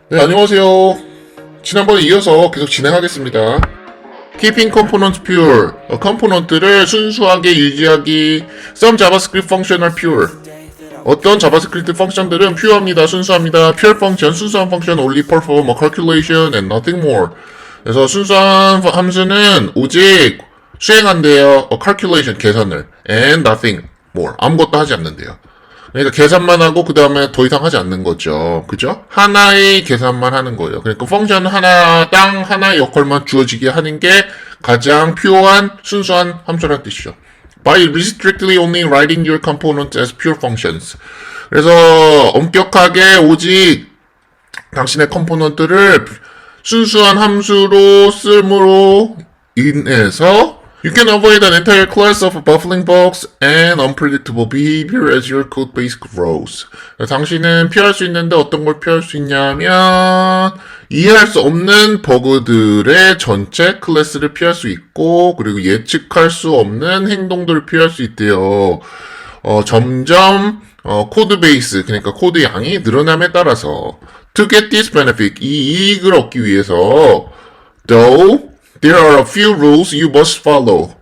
네, 안녕하세요. 지난번에 이어서 계속 진행하겠습니다. Keeping components pure. 컴포넌트를 순수하게 유지하기. Some JavaScript function are pure. 어떤 자바스크립트 펑션들은 퓨어합니다. 순수합니다. pure function, 순수한 펑션 only perform a calculation and nothing more. 그래서 순수한 함수는 오직 수행한대요. a calculation, 계산을. and nothing more. 아무것도 하지 않는데요. 그러니까 계산만 하고 그 다음에 더 이상 하지 않는 거죠. 그죠? 하나의 계산만 하는 거예요. 그러니까 펑션 하나당 하나의 역할만 주어지게 하는 게 가장 퓨어한 순수한 함수라는 뜻이죠. By restrictly only writing your components as pure functions. 그래서 엄격하게 오직 당신의 컴포넌트를 순수한 함수로 쓸므로 인해서 You can avoid an entire class of buffering bugs and unpredictable behavior as your code base grows. 당신은 피할 수 있는데 어떤 걸 피할 수 있냐면 이해할 수 없는 버그들의 전체 클래스를 피할 수 있고 그리고 예측할 수 없는 행동들을 피할 수 있대요. 점점 코드 베이스 그러니까 코드 양이 늘어남에 따라서 To get this benefit 이 이익을 얻기 위해서 though There are a few rules you must follow.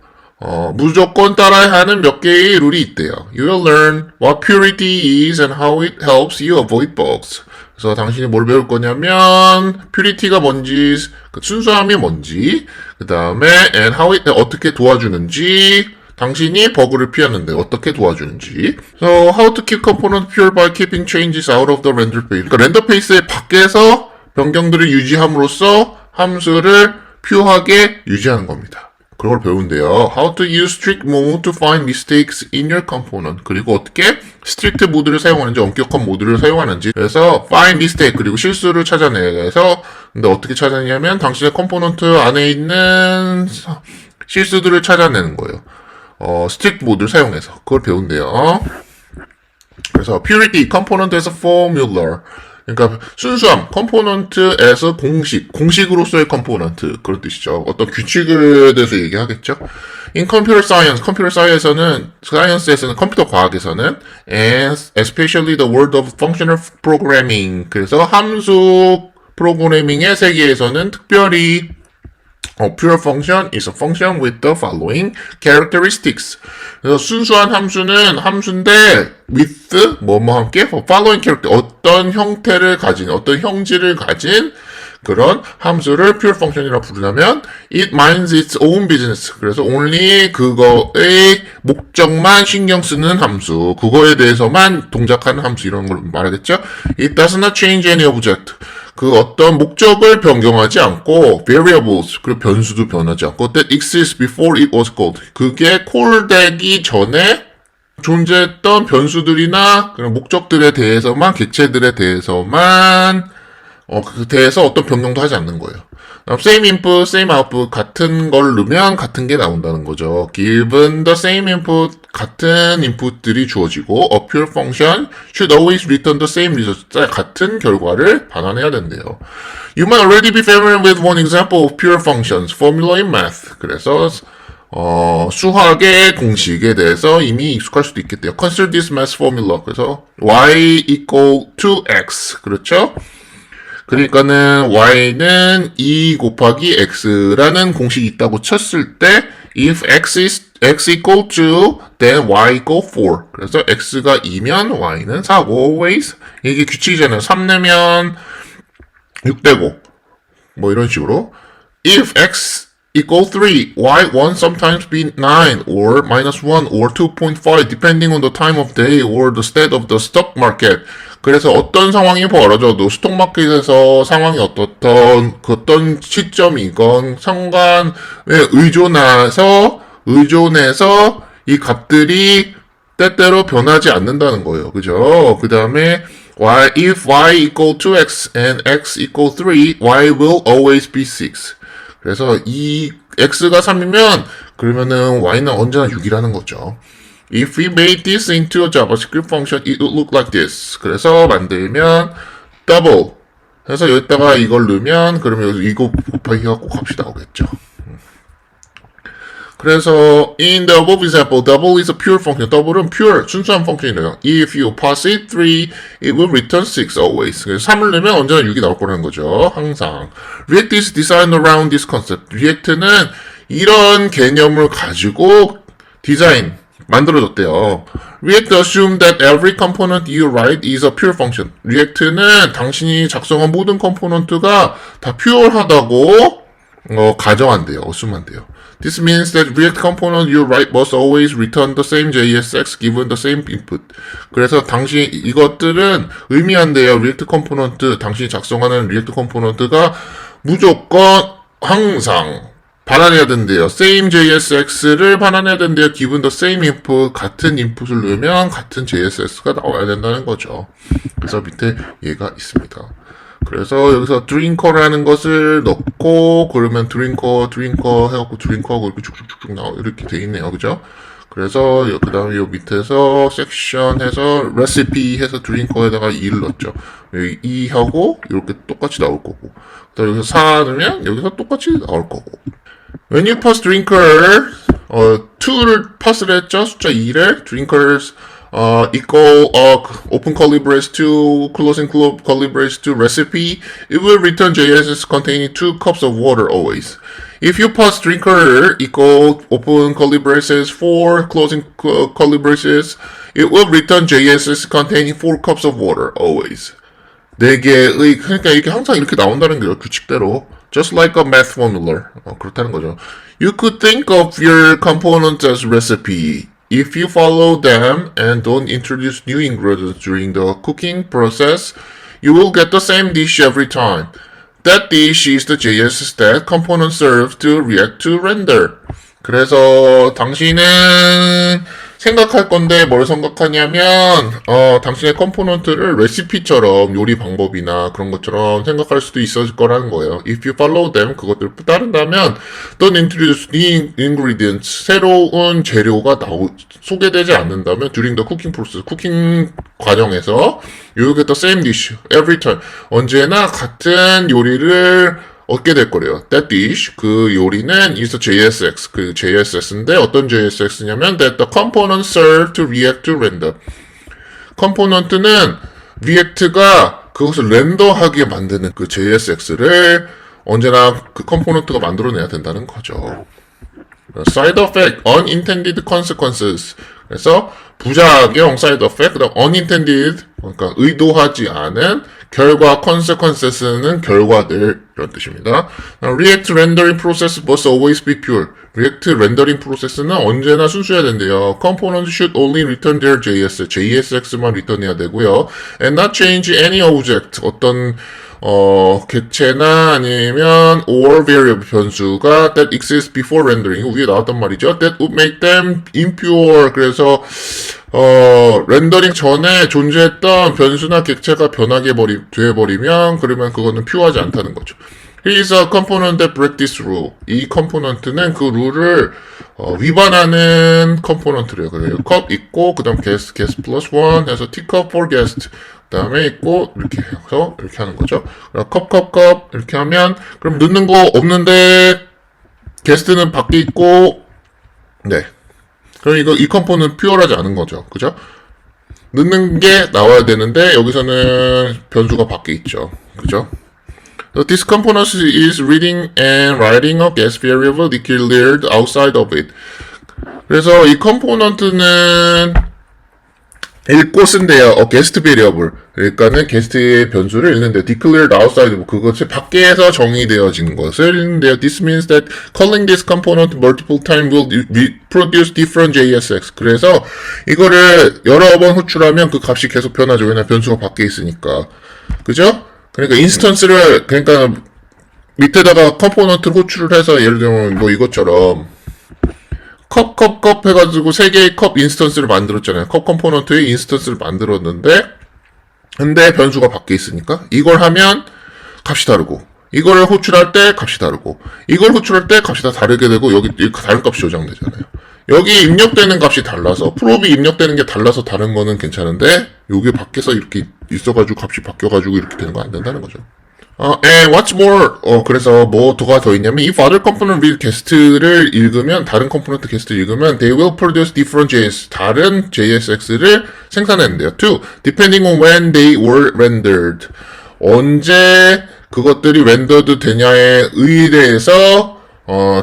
무조건 따라야 하는 몇 개의 룰이 있대요. You will learn what purity is and how it helps you avoid bugs. 그래서 당신이 뭘 배울 거냐면 purity가 뭔지, 순수함이 뭔지, 그 다음에 and how it 어떻게 도와주는지, 당신이 버그를 피하는데 어떻게 도와주는지. So how to keep component pure by keeping changes out of the render phase. 그러니까 렌더 페이스의 밖에서 변경들을 유지함으로써 함수를 퓨어하게 유지하는 겁니다. 그걸 배운대요. How to use strict mode to find mistakes in your component. 그리고 어떻게 strict 모드를 사용하는지, 엄격한 모드를 사용하는지. 그래서 find mistake, 그리고 실수를 찾아내서, 근데 어떻게 찾아내냐면 당신의 컴포넌트 안에 있는 실수들을 찾아내는 거예요. strict 모드를 사용해서. 그걸 배운대요. 그래서 purity, component에서 formula. 그러니까 순수함, 컴포넌트에서 공식으로서의 컴포넌트 그런 뜻이죠. 어떤 규칙에 대해서 얘기하겠죠. In computer science, 사이언스에서는 컴퓨터 과학에서는 and especially the world of functional programming 그래서 함수 프로그래밍의 세계에서는 특별히 A pure function is a function with the following characteristics. 그래서 순수한 함수는 함수인데 with 뭐뭐 함께 following character 어떤 형태를 가진 어떤 형질을 가진 그런 함수를 pure function이라고 부르냐면 it minds its own business. 그래서 only 그거의 목적만 신경 쓰는 함수, 그거에 대해서만 동작하는 함수 이런 걸 말하겠죠. It does not change any object. 그 어떤 목적을 변경하지 않고 variables 그리고 변수도 변하지 않고 that exists before it was called. 그게 콜되기 전에 존재했던 변수들이나 그런 목적들에 대해서만 객체들에 대해서만 그 대해서 어떤 변경도 하지 않는 거예요. same input, same output 같은 걸 넣으면 같은 게 나온다는 거죠. Given the same input 같은 인풋들이 주어지고 a pure function should always return the same result. 같은 결과를 반환해야 된대요. You might already be familiar with one example of pure functions, formula in math. 그래서 수학의 공식에 대해서 이미 익숙할 수도 있겠대요. Consider this math formula. 그래서 y equal to x. 그렇죠? 그러니까는 y는 2 곱하기 x라는 공식이 있다고 쳤을 때 if x equal to then y equal 4. 그래서 x가 2면 y는 4고 always 이게 규칙이잖아요. 3 내면 6 되고 뭐 이런 식으로 if x equal 3 y 1 sometimes be 9 or minus 1 or 2.5 depending on the time of day or the state of the stock market. 그래서 어떤 상황이 벌어져도 스톡마켓에서 상황이 어떤 시점이건 상관에 의존해서 이 값들이 때때로 변하지 않는다는 거예요. 그죠? 그 다음에 if y equal to x and x equal 3, y will always be 6. 그래서 이 x가 3이면 그러면은 y는 언제나 6이라는 거죠. If we made this into a JavaScript function, it would look like this. 그래서 만들면 double 해서 여기다가 이걸 넣으면 그러면 여기서 이거 곱하기가 꼭 값이 나오겠죠. 그래서 in the above example, double is a pure function. double은 pure, 순수한 펑션이래요. If you pass it 3, it will return 6 always. 그래서 3을 넣으면 언제나 6이 나올 거라는 거죠. 항상. React is designed around this concept. React는 이런 개념을 가지고 만들어졌대요. React assume that every component you write is a pure function. React는 당신이 작성한 모든 컴포넌트가 다 pure하다고 가정한대요. assume한대요. This means that React component you write must always return the same JSX given the same input. 그래서 이것들은 의미한대요. React 컴포넌트, 당신이 작성하는 React 컴포넌트가 무조건 항상 반환해야 된대요. same JSX를 반환해야 된대요. given the same input, 같은 인풋을 넣으면 같은 JSX가 나와야 된다는 거죠. 그래서 밑에 얘가 있습니다. 그래서 여기서 drinker라는 것을 넣고 그러면 drinker 해갖고 drinker하고 이렇게 쭉쭉쭉 이렇게 돼 있네요. 그죠? 그래서 그 다음에 요 밑에서 섹션 해서 recipe 해서 drinker에다가 2를 넣었죠. 여기 2하고 이렇게 똑같이 나올 거고. 그다음 여기서 4 넣으면 여기서 똑같이 나올 거고. When you pass drinker 2를 pass를 했죠. 숫자 2를 drinkers equal open curly brace to closing curly brace to recipe, it will return JSX containing 2 cups of water always. If you pass drinker equal open curly braces 4 closing curly braces, it will return JSX containing 4 cups of water always. 네 개의 그러니까 이게 항상 이렇게 나온다는 거예요. 규칙대로. Just like a math formula. 그렇다는 거죠. You could think of your components as recipe. If you follow them and don't introduce new ingredients during the cooking process, you will get the same dish every time. That dish is the JSX that component serves to react to render. 그래서 당신은 생각할 건데 뭘 생각하냐면 당신의 컴포넌트를 레시피처럼 요리 방법이나 그런 것처럼 생각할 수도 있을 거라는 거예요. If you follow them, 그것들을 따른다면 don't introduce new ingredients, 새로운 재료가 소개되지 않는다면 during the cooking process, 쿠킹 과정에서 you will get the same dish every time. 언제나 같은 요리를 얻게 될 거래요. That dish, 그 요리는 is a JSX, 그 JSX인데 어떤 JSX냐면 that the component serve to react to render. 컴포넌트는 React가 그것을 렌더하게 만드는 그 JSX를 언제나 그 컴포넌트가 만들어내야 된다는 거죠. Side effect, unintended consequences. 그래서 부작용, side effect, 그다음 unintended, 그러니까 의도하지 않은 결과, consequences는 결과들 이런 뜻입니다. React rendering process must always be pure. React rendering process는 언제나 순수해야 된대요. Components should only return their JSX만 리턴해야 되고요. And not change any object. 어떤 객체나 아니면 or variable 변수가 that exists before rendering 위에 나왔단 말이죠. That would make them impure. 그래서 렌더링 전에 존재했던 변수나 객체가 변하게 되어버리면 그러면 그거는 퓨어하지 않다는 거죠. Here is a component that breaks this rule. 이 컴포넌트는 그 룰을 위반하는 컴포넌트래요. 그래요. 컵 있고 그다음 guest plus 1 해서 teacup for guest. 그다음에 있고 이렇게 해서 이렇게 하는 거죠. 컵 이렇게 하면 그럼 넣는 거 없는데 게스트는 밖에 있고 네. 그럼 이 컴포는 퓨어하지 않은 거죠. 그죠? 넣는 게 나와야 되는데 여기서는 변수가 밖에 있죠. 그죠? This component is reading and writing a guest variable declared outside of it. 그래서 이 컴포넌트는 읽고 쓴대요. guest variable. 그러니까는 게스트의 변수를 읽는데요. declared outside, 그것이 밖에서 정의되어진 것을 읽는데요. This means that calling this component multiple times will produce different JSX. 그래서 이거를 여러 번 호출하면 그 값이 계속 변하죠. 왜냐면 변수가 밖에 있으니까. 그죠? 그러니까 인스턴스를, 그러니까 밑에다가 컴포넌트를 호출을 해서 예를 들면 뭐 이것처럼 컵 해가지고 3개의 컵 인스턴스를 만들었잖아요. 컵 컴포넌트의 인스턴스를 만들었는데 근데 변수가 밖에 있으니까 이걸 하면 값이 다르고 이걸 호출할 때 값이 다르고 이걸 호출할 때 값이 다 다르게 되고 여기 다른 값이 저장되잖아요. 여기 입력되는 값이 달라서 프롭이 입력되는 게 달라서 다른 거는 괜찮은데 여기 밖에서 이렇게 있어가지고 값이 바뀌어가지고 이렇게 되는 거 안 된다는 거죠. And what's more, 그래서 뭐 도가 더 있냐면, if other component read 게스트를 읽으면, 다른 컴포넌트 게스트를 읽으면, they will produce different JS, 다른 JSX를 생산했는데요. Two, depending on when they were rendered. 언제 그것들이 렌더드 되냐에 의해서,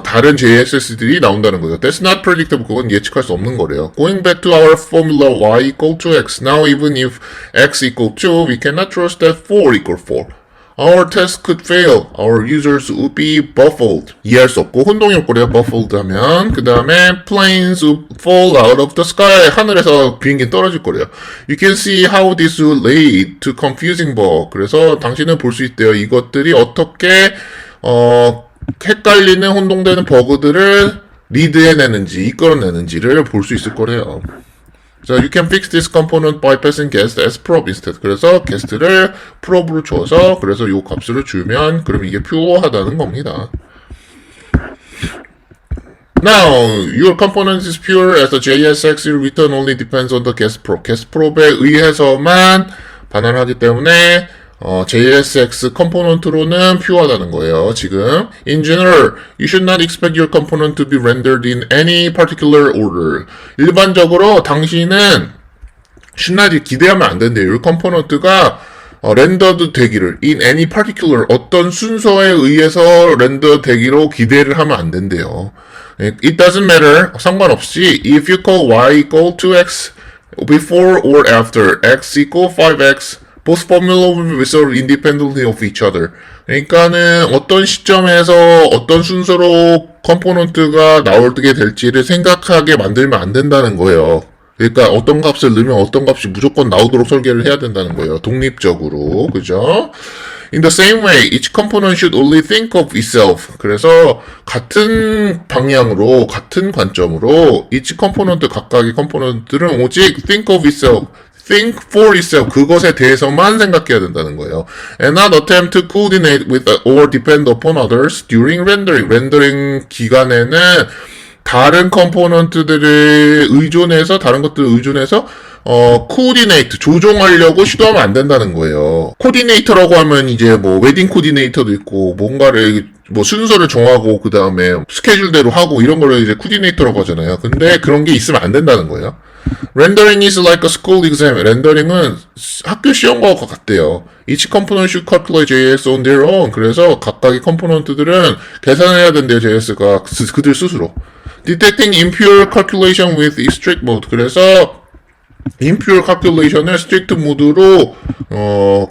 다른 JSX들이 나온다는 거죠. That's not predictable. 그건 예측할 수 없는 거래요. Going back to our formula y equal to x. Now even if x equal 2, we cannot trust that 4 equal 4. Our test could fail. Our users would be baffled. 이해할 수 없고 혼동이 올 거래요. baffled 하면. 그 다음에 planes would fall out of the sky. 하늘에서 비행기 떨어질 거래요. You can see how this would lead to confusing bug. 그래서 당신은 볼 수 있대요. 이것들이 어떻게 헷갈리는 혼동되는 버그들을 리드해내는지 이끌어내는지를 볼 수 있을 거래요. So you can fix this component by passing guest as prop instead. 그래서 guest를 prop으로 줘서 그래서 요 값을 주면 그럼 이게 pure하다는 겁니다. Now, your component is pure as the JSX return only depends on the guest prop. guest prop에 의해서만 반환하기 때문에 JSX 컴포넌트로는 퓨어하다는 거예요, 지금. In general, you should not expect your component to be rendered in any particular order. 일반적으로 당신은 should not 기대하면 안 된대요. your 컴포넌트가 렌더드 되기를 in any particular 어떤 순서에 의해서 렌더 되기로 기대를 하면 안 된대요. It doesn't matter. 상관없이 if you call y equal to x before or after x equal 5x both formula will resolve independently of each other. 그러니까는 어떤 시점에서 어떤 순서로 컴포넌트가 나오게 될지를 생각하게 만들면 안 된다는 거예요. 그러니까 어떤 값을 넣으면 어떤 값이 무조건 나오도록 설계를 해야 된다는 거예요. 독립적으로. 그죠? In the same way, each component should only think of itself. 그래서 같은 방향으로, 같은 관점으로 each component, 각각의 컴포넌트들은 오직 think of itself. think for itself. 그것에 대해서만 생각해야 된다는 거예요. And not attempt to coordinate with or depend upon others during rendering. 렌더링 기간에는 다른 컴포넌트들을 의존해서, 다른 것들을 의존해서, 코디네이트, 조종하려고 시도하면 안 된다는 거예요. 코디네이터라고 하면 이제 뭐, 웨딩 코디네이터도 있고, 뭔가를, 뭐, 순서를 정하고, 그 다음에 스케줄대로 하고, 이런 거를 이제 코디네이터라고 하잖아요. 근데 그런 게 있으면 안 된다는 거예요. Rendering is like a school exam. 렌더링은 학교 시험과 같대요. Each component should calculate JS on their own. 그래서 각각의 컴포넌트들은 계산해야 된대요, JS가. 그들 스스로. Detecting impure calculation with strict mode. 그래서 impure calculation을 strict mode로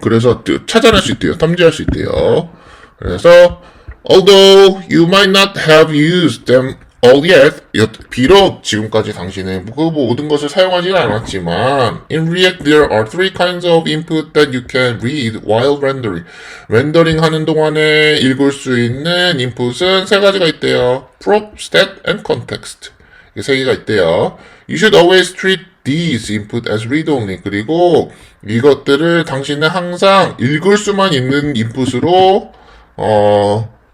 그래서 찾아낼 수 있대요. 탐지할 수 있대요. 그래서 although you might not have used them all yet, 비록 지금까지 당신은 그 모든 것을 사용하지는 않았지만, in React there are three kinds of input that you can read while rendering. 렌더링 하는 동안에 읽을 수 있는 인풋은 세 가지가 있대요. prop, stat, and context. 이 세 개가 있대요. You should always treat these input as read-only. 그리고 이것들을 당신은 항상 읽을 수만 있는 인풋으로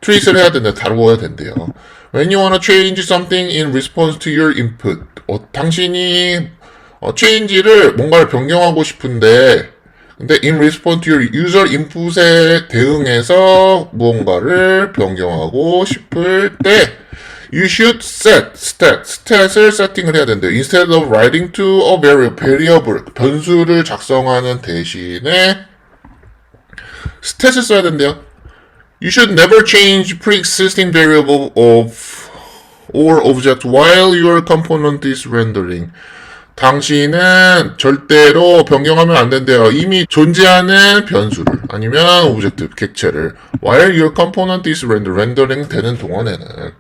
트윗을 해야 된다, 다루어야 된대요. When you want to change something in response to your input, 당신이 change를 뭔가를 변경하고 싶은데, 근데 in response to your user input에 대응해서 무언가를 변경하고 싶을 때, you should set stat을 세팅을 해야 된대요. Instead of writing to a variable, 변수를 작성하는 대신에 stat을 써야 된대요. You should never change pre-existing variable of or object while your component is rendering. 당신은 절대로 변경하면 안 된대요. 이미 존재하는 변수를 아니면 오브젝트, 객체를 while your component is rendering 되는 동안에는.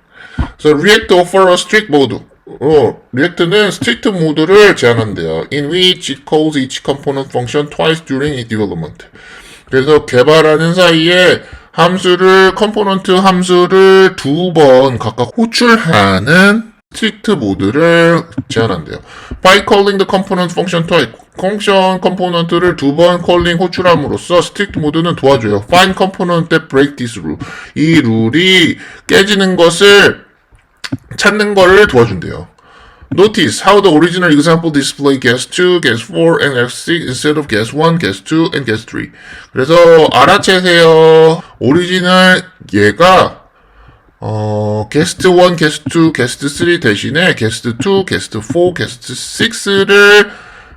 So React offer a strict mode. 리액트는 스트릭트 모드를 제한한대요. In which it calls each component function twice during its development. 그래서 개발하는 사이에 컴포넌트 함수를 두 번 각각 호출하는 스트릭트 모드를 제한한대요. By calling the component function twice, 펑션 컴포넌트를 두 번 콜링 호출함으로써 스트릭트 모드는 도와줘요. Find component that break this rule. 이 룰이 깨지는 것을 찾는 거를 도와준대요. Notice how the original example display guess 2, guess 4, and guess 6 instead of guess 1, guess 2, and guess 3. 그래서 알아채세요. 오리지널 얘가 게스트 1, 게스트 2, 게스트 3 대신에 게스트 2, 게스트 4, 게스트 6를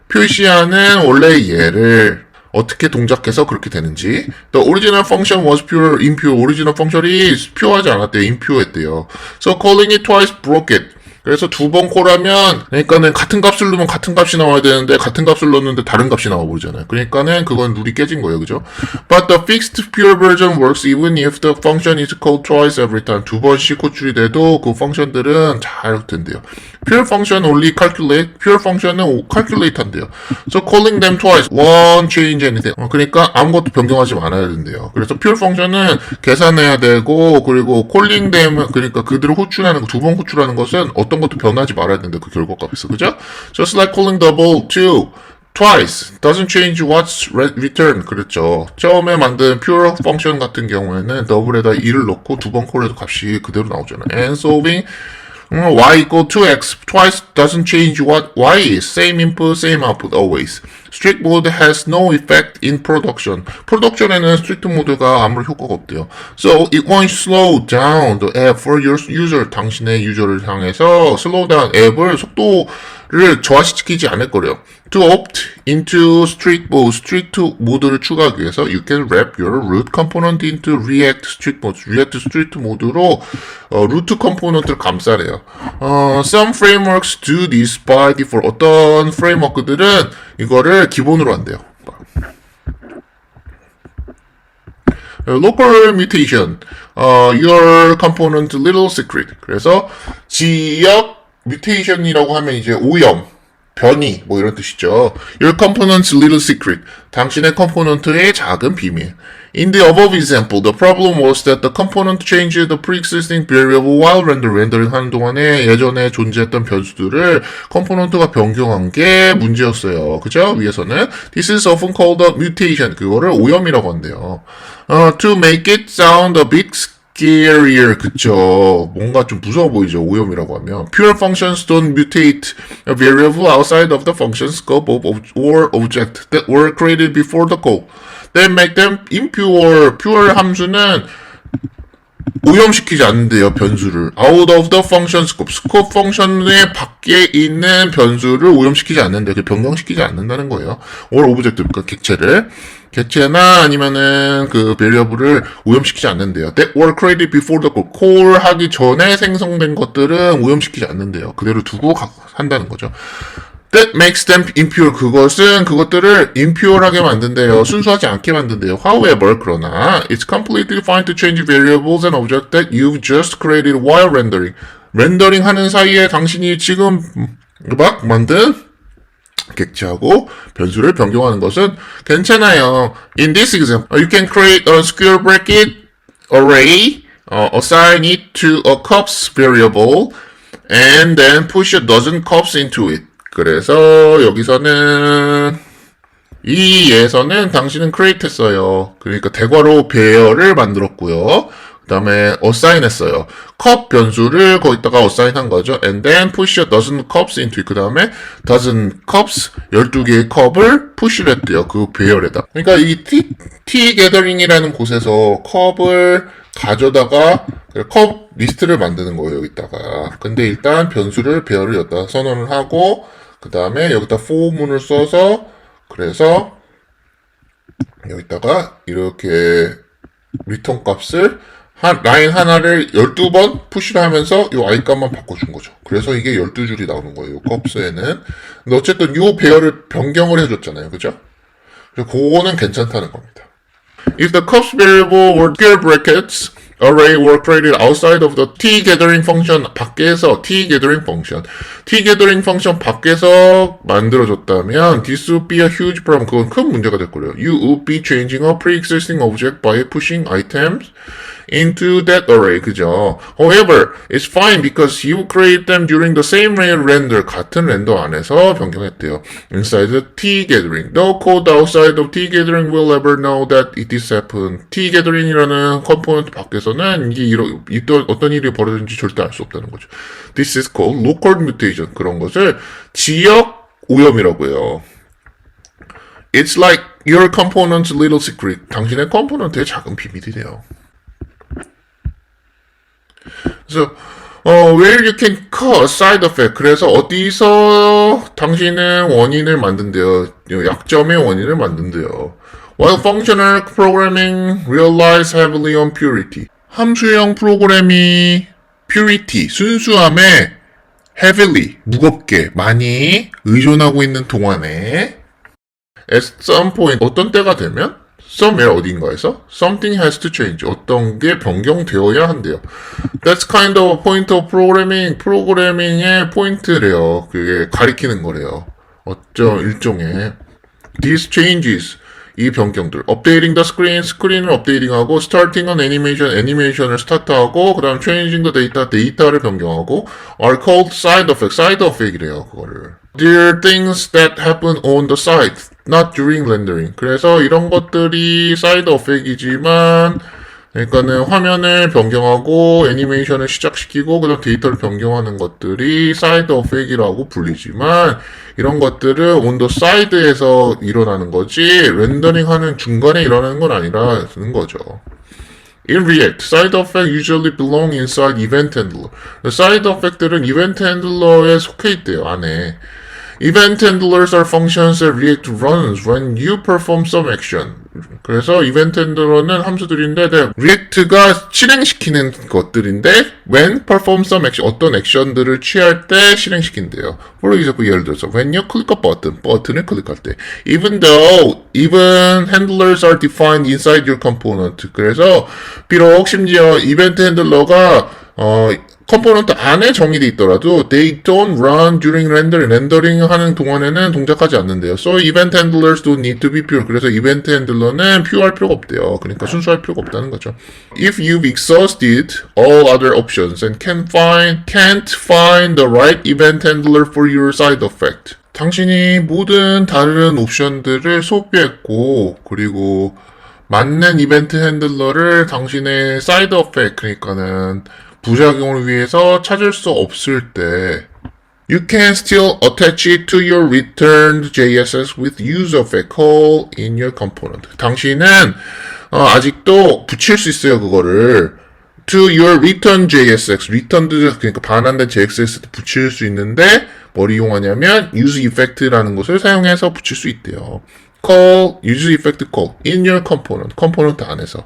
표시하는 원래 얘를 어떻게 동작해서 그렇게 되는지. The original function was pure, impure. 오리지널 펑션이 pure하지 않았대요. impure했대요. So calling it twice broke it. 그래서 두 번 콜하면, 그러니까는 같은 값을 넣으면 같은 값이 나와야 되는데, 같은 값을 넣었는데 다른 값이 나와버리잖아요. 그러니까는 그건 룰이 깨진 거예요. 그죠? But the fixed pure version works even if the function is called twice every time. 두 번씩 호출이 돼도 그 펑션들은 잘 된대요. Pure function only calculate, pure function은 calculate 한대요. So calling them twice won't change anything. 그러니까 아무것도 변경하지 말아야 된대요. 그래서 pure function은 계산해야 되고, 그리고 calling them, 그러니까 그들을 호출하는 거, 두 번 호출하는 것은 어떤 것도 변하지 말아야 된다. 그 결과값에서. 그죠? Just like calling double two twice doesn't change what's returned. 그랬죠. 처음에 만든 pure function 같은 경우에는 더블에다 2를 넣고 두 번 콜해도 값이 그대로 나오잖아요. And solving y equal to x twice doesn't change what y is. Same input, same output always. Strict mode has no effect in production. 프로덕션에는 strict 모드가 아무런 효과가 없대요. So it won't slow down the app for your user. 당신의 유저를 향해서 slow down 앱을 속도를 저하시키지 않을 거래요. To opt into strict 모드를 추가하기 위해서 you can wrap your root component into react strict mode. react strict 모드로 루트 컴포넌트를 감싸래요. Some frameworks do this by default. 어떤 프레임워크들은 이거를 기본으로 한대요. Local mutation, your component little secret. 그래서 지역 mutation이라고 하면 이제 오염, 변이, 뭐 이런 뜻이죠. Your component's little secret. 당신의 컴포넌트의 작은 비밀. In the above example, the problem was that the component changed the pre-existing variable while 렌더링 하는 동안에 예전에 존재했던 변수들을 컴포넌트가 변경한 게 문제였어요. 그죠? 위에서는 This is often called a mutation. 그거를 오염이라고 한대요. To make it sound a bit scarier. 그쵸. 뭔가 좀 무서워 보이죠. 오염이라고 하면. Pure functions don't mutate a variable outside of the function scope or object that were created before the call. They make them impure. pure 함수는 오염시키지 않는데요, 변수를. out of the function scope. scope 펑션의 밖에 있는 변수를 오염시키지 않는데, 변경시키지 않는다는 거예요. or object, 그러니까 객체나 아니면은 그 베리어블을 오염시키지 않는데요. That were created before the call. call 하기 전에 생성된 것들은 오염시키지 않는데요. 그대로 두고 한다는 거죠. That makes them impure. 그것들을 impure하게 만든대요. 순수하지 않게 만든대요. However, 그러나 it's completely fine to change variables and objects that you've just created while rendering. 렌더링 하는 사이에 당신이 지금 막 만든 객체하고 변수를 변경하는 것은 괜찮아요. In this example, you can create a square bracket array, assign it to a cups variable, and then push a dozen cups into it. 그래서 여기서는 이 예에서는 당신은 create 했어요. 그러니까 대괄호 배열을 만들었고요. 그 다음에 assign 했어요. 컵 변수를 거기다가 assign 한 거죠. And then push a dozen cups into it. 그 다음에 dozen cups, 12개의 컵을 push를 했대요. 그 배열에다. 그러니까 이 tea gathering이라는 곳에서 컵을 가져다가 컵 리스트를 만드는 거예요. 여기다가. 근데 일단 변수를 배열을 여기다 선언을 하고 그 다음에 여기다 for문을 써서 그래서 여기다가 이렇게 리턴 값을 라인 하나를 12번 푸시를 하면서 이 i 값만 바꿔준 거죠. 그래서 이게 12줄이 나오는 거예요. 이 값에는. 근데 어쨌든 이 배열을 변경을 해줬잖아요. 그죠? 그래서 그거는 괜찮다는 겁니다. If the cups variable were square brackets, array were created outside of the t-gathering function 밖에서 t-gathering function 밖에서 만들어졌다면 this would be a huge problem. 그건 큰 문제가 될 거예요. You would be changing a pre-existing object by pushing items into that array. 그죠? However, it's fine because you create them during the same render. 같은 렌더 안에서 변경했대요. Inside the t-gathering. No code outside of t-gathering will ever know that it is happened. t-gathering이라는 컴포넌트 밖에서 상태에서는 이게 어떤 일이 벌어졌는지 절대 알 수 없다는 거죠. This is called local mutation. 그런 것을 지역 오염이라고 해요. It's like your component's little secret. 당신의 컴포넌트의 작은 비밀이래요. 그래서 where you can cause side effect. 그래서 어디서 당신은 원인을 만든대요. 약점의 원인을 만든대요. While functional programming relies heavily on purity. 함수형 프로그램이 purity, 순수함에 heavily, 무겁게, 많이 의존하고 있는 동안에 at some point, 어떤 때가 되면 somewhere 어딘가에서 something has to change. 어떤 게 변경되어야 한대요. That's kind of a point of programming. 프로그래밍의 포인트래요. 그게 가리키는 거래요. 어떤 일종의 these changes. 이 변경들. Updating the screen. 스크린을 업데이팅하고 starting an animation. 애니메이션을 스타트하고 그 다음 changing the data. 데이터를 변경하고 are called side effect. side effect이래요. 그거를. They're things that happen on the site. Not during rendering. 그래서 이런 것들이 사이드 어펙이지만, 그러니까는 화면을 변경하고 애니메이션을 시작시키고 그다음 데이터를 변경하는 것들이 사이드 어펙이라고 불리지만, 이런 것들은 on the side에서 일어나는 거지 렌더링하는 중간에 일어나는 건 아니라는 거죠. In React, side effect usually belong inside event handler. 사이드 어펙들은 event handler에 속해 있대요, 안에. Event handlers are functions that React runs when you perform some action. 그래서 event handler는 함수들인데 React가 실행시키는 것들인데 when perform some action, 어떤 액션들을 취할 때 실행시킨대요. For example, 예를 들어서 when you click a button, 버튼을 클릭할 때 even handlers are defined inside your component. 그래서 비록 심지어 event handler가 컴포넌트 안에 정의되어 있더라도 they don't run during rendering. 렌더링 하는 동안에는 동작하지 않는데요. So event handlers don't need to be pure. 그래서 event handler는 pure할 필요가 없대요. 그러니까 순수할 필요가 없다는 거죠. If you've exhausted all other options and can't find the right event handler for your side effect. 당신이 모든 다른 옵션들을 소비했고 그리고 맞는 이벤트 핸들러를 당신의 사이드 어펙, 그러니까는 부작용을 위해서 찾을 수 없을 때 You can still attach it to your returned JSX with useEffect call in your component. 당신은 아직도 붙일 수 있어요, 그거를. To your return JSX, returned, 그러니까 반환된 JSX에 붙일 수 있는데 뭘 이용하냐면 useEffect라는 것을 사용해서 붙일 수 있대요. call, useEffect call in your component 안에서.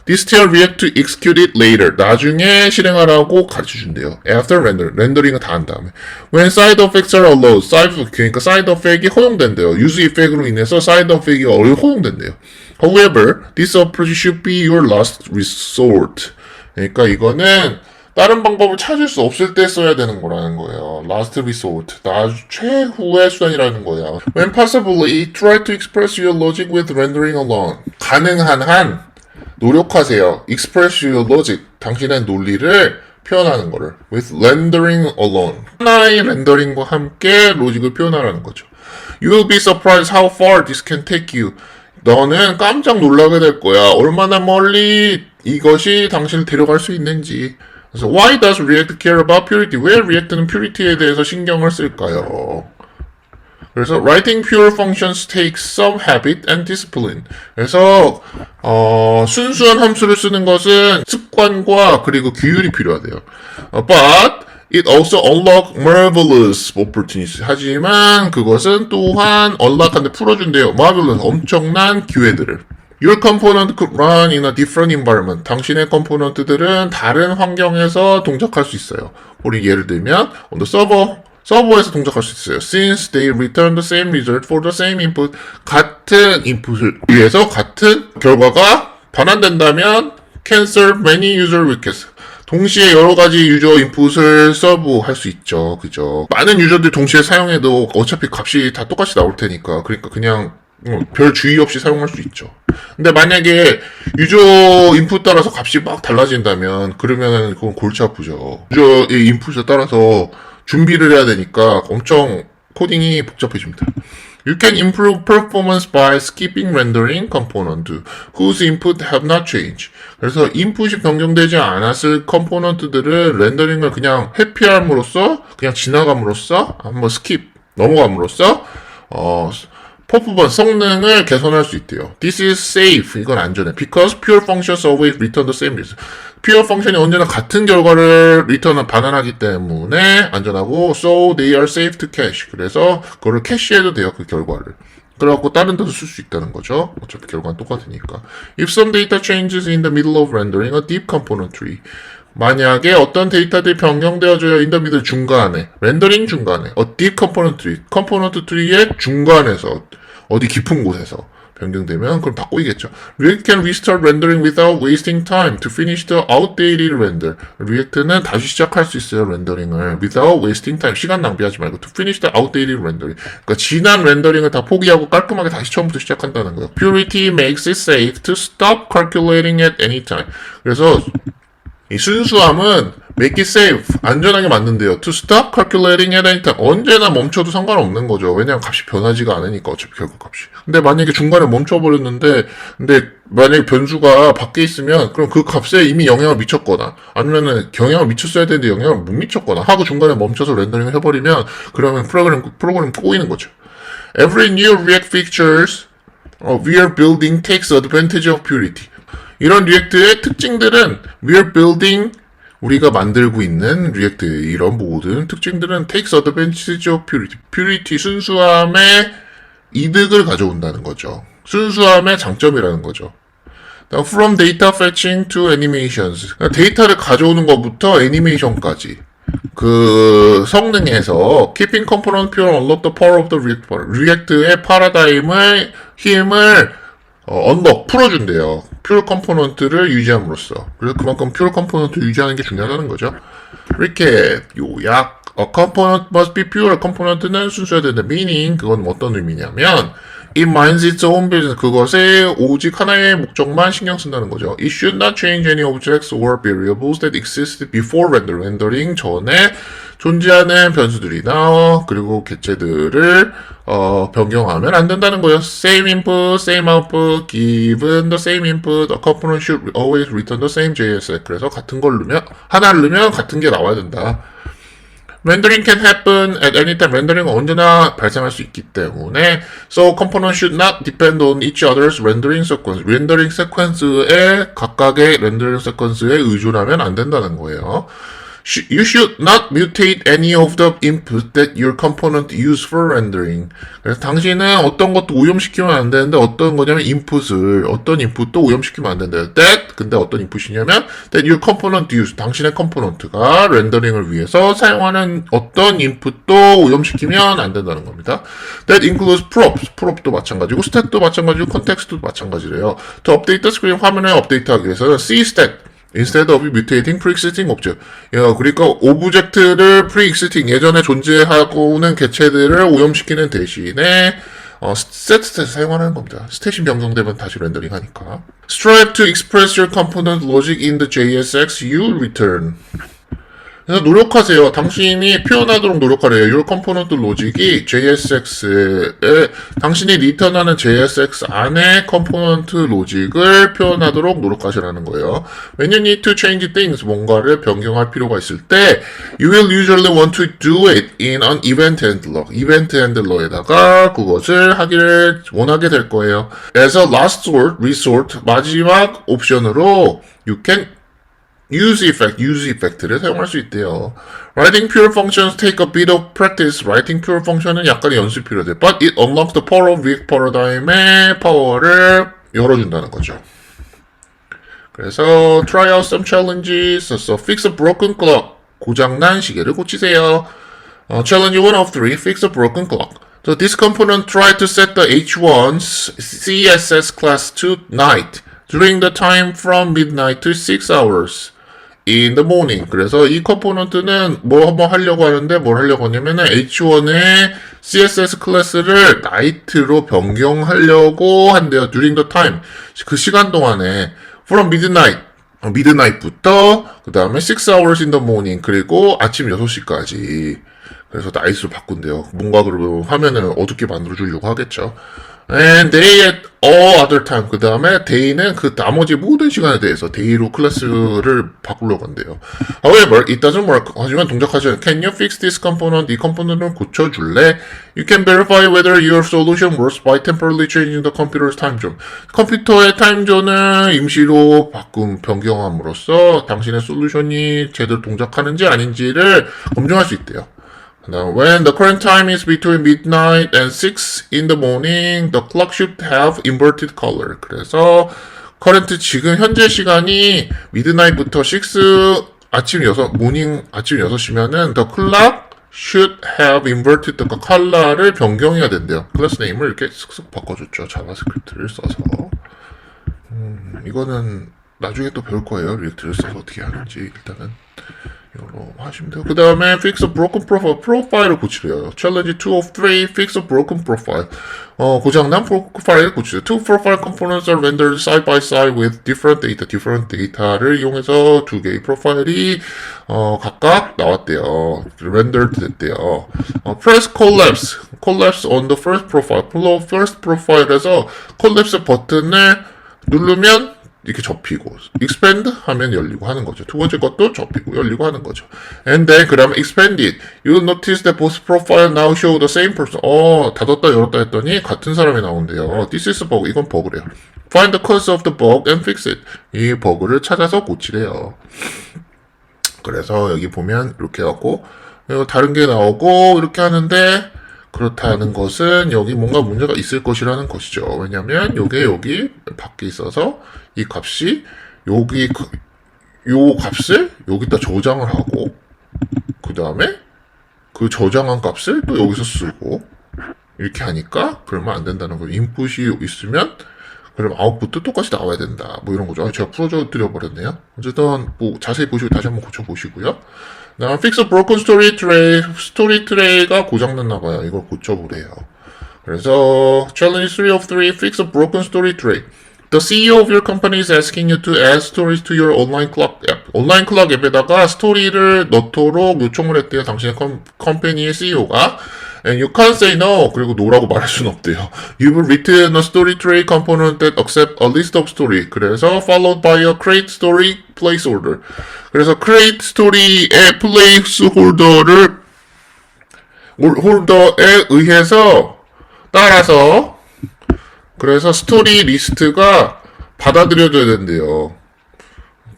This tell React to execute it later. 나중에 실행하라고 가르쳐준대요. After 렌더링은 다 한 다음에. When side effects are allowed. 그러니까 side effect이 허용된대요. useEffect로 인해서 side effect이 허용된대요. However, this approach should be your last resort. 그러니까 이거는 다른 방법을 찾을 수 없을 때 써야 되는 거라는 거예요. Last resort. 최후의 수단이라는 거야. When possibly, try to express your logic with rendering alone. 가능한 한 노력하세요. Express your logic. 당신의 논리를 표현하는 거를. With rendering alone. 하나의 렌더링과 함께 로직을 표현하라는 거죠. You will be surprised how far this can take you. 너는 깜짝 놀라게 될 거야. 얼마나 멀리 이것이 당신을 데려갈 수 있는지. 그래서 why does React care about purity? 왜 React는 purity에 대해서 신경을 쓸까요? 그래서 writing pure functions takes some habit and discipline. 그래서 순수한 함수를 쓰는 것은 습관과 그리고 규율이 필요하대요. But it also unlock marvelous opportunities. 하지만 그것은 또한 unlock한테 풀어준대요. marvelous, 엄청난 기회들을. Your component could run in a different environment. 당신의 컴포넌트들은 다른 환경에서 동작할 수 있어요. 우리 예를 들면 on the 서버에서 동작할 수 있어요. Since they return the same result for the same input. 같은 인풋을 위해서 같은 결과가 반환된다면 can serve many user requests. 동시에 여러 가지 유저 인풋을 서브할 수 있죠. 그죠? 많은 유저들 동시에 사용해도 어차피 값이 다 똑같이 나올 테니까. 그러니까 그냥 별 주의 없이 사용할 수 있죠. 근데 만약에 유저 인풋 따라서 값이 막 달라진다면 그러면 그건 골치 아프죠. 유저의 인풋에 따라서 준비를 해야 되니까 엄청 코딩이 복잡해집니다. You can improve performance by skipping rendering component whose input have not changed. 그래서 인풋이 변경되지 않았을 컴포넌트들은 렌더링을 그냥 회피함으로써, 그냥 지나감으로써, 한번 스킵, 넘어감으로써, 퍼포먼스, 성능을 개선할 수 있대요. This is safe. 이건 안전해. Because pure functions always return the same result. pure function이 언제나 같은 결과를 반환하기 때문에 안전하고, so they are safe to cache. 그래서 그거를 캐시해도 돼요, 그 결과를. 그래갖고 다른 데도 쓸 수 있다는 거죠. 어차피 결과는 똑같으니까. If some data changes in the middle of rendering a deep component tree. 만약에 어떤 데이터들이 변경되어져요. in the middle 중간에. 렌더링 중간에. a deep component tree. 컴포넌트 트리의 중간에서. 어디 깊은 곳에서 변경되면 그럼 바꾸겠죠. React can restart rendering without wasting time to finish the outdated render. React는 다시 시작할 수 있어요, 렌더링을. Without wasting time. 시간 낭비하지 말고 to finish the outdated rendering. 그러니까 지난 렌더링을 다 포기하고 깔끔하게 다시 처음부터 시작한다는 거예요. Purity makes it safe to stop calculating at any time. 그래서 이 순수함은 make it safe, 안전하게 만든대요. To stop calculating at any time. 언제나 멈춰도 상관없는 거죠. 왜냐면 값이 변하지가 않으니까, 어차피 결과값이. 근데 만약에 중간에 멈춰버렸는데, 근데 만약에 변수가 밖에 있으면, 그럼 그 값에 이미 영향을 미쳤거나, 아니면은 영향을 미쳤어야 되는데 영향을 못 미쳤거나, 하고 중간에 멈춰서 렌더링을 해버리면, 그러면 프로그램 꼬이는 거죠. Every new React features we are building takes advantage of purity. 이런 리액트의 특징들은 we are building, 우리가 만들고 있는 리액트 이런 모든 특징들은 takes advantage of purity. purity 순수함의 이득을 가져온다는 거죠. 순수함의 장점이라는 거죠. From data fetching to animations. 데이터를 가져오는 것부터 애니메이션까지. 그 성능에서 keeping component pure unlock the power of the React. 리액트의 파라다임의 힘을 언럭 풀어준대요. 퓨어 컴포넌트를 유지함으로써. 그래서 그만큼 퓨어 컴포넌트를 유지하는 게 중요하다는 거죠. 이렇게 요약. A component must be pure. 컴포넌트는 순수해야 된다. meaning 그건 어떤 의미냐면 it minds its own business. 그것에 오직 하나의 목적만 신경 쓴다는 거죠. It should not change any objects or variables that existed before rendering. 렌더링 전에 존재하는 변수들이나 그리고 객체들을 변경하면 안 된다는 거예요. Same input, same output, given the same input, a component should always return the same JSX. 그래서 같은 걸 넣으면 하나를 넣으면 같은 게 나와야 된다. Rendering can happen at any time. 렌더링은 언제나 발생할 수 있기 때문에 so components should not depend on each other's rendering sequence. 렌더링 세퀀스에 각각의 렌더링 세퀀스에 의존하면 안 된다는 거예요. You should not mutate any of the input that your component use for rendering. 그래서 당신은 어떤 것도 오염시키면 안 되는데 어떤 거냐면 어떤 인풋도 오염시키면 안 된대요. 근데 어떤 인풋이냐면 that your component use. 당신의 컴포넌트가 렌더링을 위해서 사용하는 어떤 인풋도 오염시키면 안 된다는 겁니다. That includes props도 마찬가지고 stack도 마찬가지고 context도 마찬가지래요. To update the screen, 화면을 업데이트하기 위해서는 cstack instead of mutating pre-existing object. 그러니까 오브젝트를 pre-existing, 예전에 존재하고는 개체들을 오염시키는 대신에 set stat 사용하는 겁니다. 스탯이 변경되면 다시 렌더링 하니까. Strive to express your component logic in the JSX you return. 그래서 노력하세요. 당신이 표현하도록 노력하래요. Your component logic이 JSX에 당신이 리턴하는 JSX 안에 컴포넌트 로직을 표현하도록 노력하시라는 거예요. When you need to change things, 뭔가를 변경할 필요가 있을 때 you will usually want to do it in an event handler. 이벤트 핸들러에다가 그것을 하기를 원하게 될 거예요. As a last resort, 마지막 옵션으로 you can use effect를 사용할 수 있대요. Writing pure functions take a bit of practice. Writing pure function은 약간의 연습이 필요해. But it unlocks the power of React paradigm의 파워를 열어준다는 거죠. 그래서 try out some challenges. So fix a broken clock. 고장난 시계를 고치세요. Challenge 1 of 3. Fix a broken clock. So this component tried to set the H1 CSS class to night during the time from midnight to 6 hours. in the morning. 그래서 이 컴포넌트는 한번 하려고 하는데 뭘 하려고 하냐면은 H1의 CSS 클래스를 night로 변경하려고 한대요. during the time. 그 시간 동안에 from midnight부터 그 다음에 6 hours in the morning 그리고 아침 6시까지 그래서 나이스로 바꾼대요. 뭔가 그러면 화면을 어둡게 만들어주려고 하겠죠. And day at all other time. 그 다음에 day는 그 나머지 모든 시간에 대해서 day로 클래스를 바꾸려고 한대요. However, it doesn't work. 하지만 동작하지 않아요. Can you fix this component? 이 컴포넌트를 고쳐줄래? You can verify whether your solution works by temporarily changing the computer's time zone. 컴퓨터의 타임존을 임시로 변경함으로써 당신의 솔루션이 제대로 동작하는지 아닌지를 검증할 수 있대요. Now, when the current time is between midnight and 6 in the morning, the clock should have inverted color. 그래서 current 지금 현재 시간이 midnight부터 6 아침 6 모닝 아침 6시면은 the clock should have inverted the color를 변경해야 된대요. 클래스 네임을 이렇게 쓱쓱 바꿔줬죠. 자바스크립트를 써서. 이거는 나중에 또 배울 거예요. 리액트를 써서 어떻게 하는지 일단은. 이걸로 하시면 돼요. 그 다음에 fix a broken profile. 프로파일을 고치래요. challenge 2 of 3 fix a broken profile. 고장난 프로파일을 고치래요. Two profile components are rendered side by side with different data. different data를 이용해서 두 개의 프로파일이 각각 나왔대요. rendered 됐대요. press collapse. collapse on the first profile. first profile에서 collapse 버튼을 누르면 이렇게 접히고 expand 하면 열리고 하는 거죠. 두 번째 것도 접히고 열리고 하는 거죠. And then 그다음에 expand it. You notice that both profile now show the same person. 닫았다 열었다 했더니 같은 사람이 나온대요. This is a bug. 이건 버그래요. Find the cause of the bug and fix it. 이 버그를 찾아서 고치래요. 그래서 여기 보면 이렇게 하고 다른 게 나오고 이렇게 하는데 그렇다는 것은 여기 뭔가 문제가 있을 것이라는 것이죠. 왜냐면 요게 여기 밖에 있어서 이 값이 여기 요 값을 여기다 저장을 하고 그 다음에 그 저장한 값을 또 여기서 쓰고 이렇게 하니까 그러면 안 된다는 거예요. 인풋이 있으면 그럼 아웃풋도 똑같이 나와야 된다. 뭐 이런 거죠. 제가 풀어줘 드려 버렸네요. 어쨌든 뭐 자세히 보시고 다시 한번 고쳐 보시고요. 나 fix a broken story tray. 스토리 트레이가 고장났나 봐요. 이걸 고쳐보래요. 그래서 challenge 3 of 3 fix a broken story tray. The CEO of your company is asking you to add stories to your online clock app. 온라인 클럭 앱에다가 스토리를 넣도록 요청을 했대요. 당신의 컴퍼니의 CEO가. And you can't say no. 그리고 no라고 말할 수는 없대요. You've written a story tray component that accepts a list of story. 그래서 followed by a create story placeholder. 그래서 create story의 placeholder를 홀더에 의해서 따라서 그래서 스토리 리스트가 받아들여져야 된대요.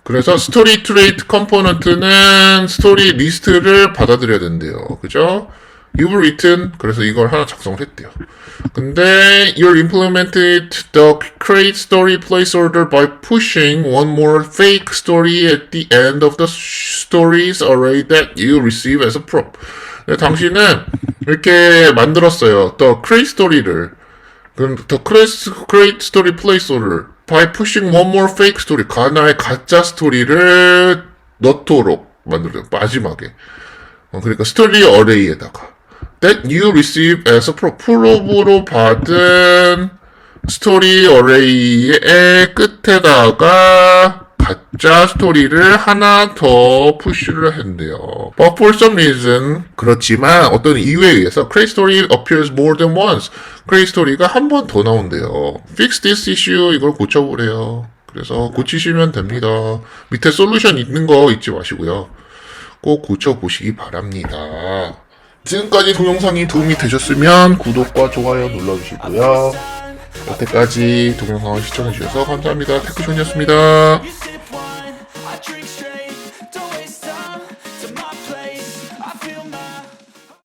그래서 스토리 트레이트 컴포넌트는 스토리 리스트를 받아들여야 된대요. 그죠? You've written 그래서 이걸 하나 작성을 했대요. 근데 you implemented the create story placeholder by pushing one more fake story at the end of the stories array that you receive as a prop. 당신은 이렇게 만들었어요. The create story를 그럼 the create story placeholder by pushing one more fake story 하나의 가짜 스토리를 넣도록 만들어요. 마지막에. 그러니까 스토리 어레이에다가 that you receive as a 프롭으로 받은 스토리 어레이의 끝에다가 가짜 스토리를 하나 더 푸시를 했는데요. But for some reason 그렇지만 어떤 이유에 의해서 create story appears more than once. create story가 한 번 더 나온대요. Fix this issue 이걸 고쳐보래요. 그래서 고치시면 됩니다. 밑에 솔루션 있는 거 잊지 마시고요. 꼭 고쳐보시기 바랍니다. 지금까지 동영상이 도움이 되셨으면 구독과 좋아요 눌러주시고요. 여태까지 동영상을 시청해주셔서 감사합니다. 테크존이었습니다.